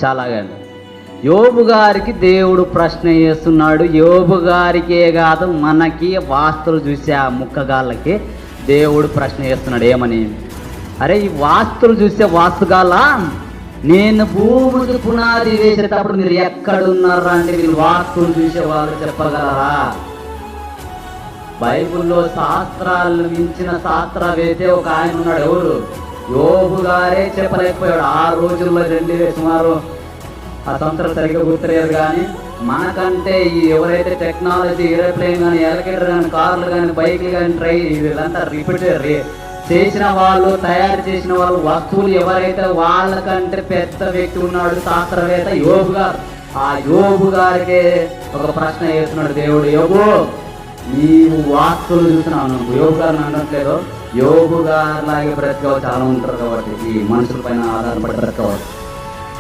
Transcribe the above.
చాలాగాని యోబు గారికి దేవుడు ప్రశ్న చేస్తున్నాడు. యోబు గారికే కాదు, మనకి వాస్తులు చూసే ఆ ముక్కగాళ్ళకి దేవుడు ప్రశ్న చేస్తున్నాడు. ఏమని? అరే, ఈ వాస్తులు చూసే వాస్తుగాళ్ళ, నేను భూమికి పునాది వేసేటప్పుడు మీరు ఎక్కడున్నారా అంటే మీరు వాస్తులు చూసే వాళ్ళు చెప్పగలరా? బైబిల్లో శాస్త్రాలను మించిన శాస్త్రవేత్త ఒక ఆయన ఉన్నాడు. ఎవరు? యోబు గారే చెప్పలేకపోయాడు. ఆ రోజుల్లో సుమారు ఆ సంవత్సరం సరిగ్గా గుర్తులేదు, కానీ మనకంటే ఈ ఎవరైతే టెక్నాలజీ, ఏరోప్లేన్ కానీ, ఎలక్ట్రిక్ కానీ, కార్లు కానీ, బైక్లు కానీ, వీళ్ళంతా రిపీట్ చేసిన వాళ్ళు, తయారు చేసిన వాళ్ళు, వస్తువులు ఎవరైతే వాళ్ళకంటే పెద్ద వ్యక్తి ఉన్నాడు, శాస్త్రవేత్త యోబు గారు. ఆ యోబు గారికి ఒక ప్రశ్న వేస్తున్నాడు దేవుడు. యోబు, నీవు వాస్తువులు చూస్తున్నావు. నువ్వు యోబు గారిని అనట్లేదు, యోబు గారు లాగే బ్రతకవచ్చు చాలా ఉంటారు కాబట్టి, ఈ మనుషుల పైన ఆధారపడి బ్రతకవచ్చు.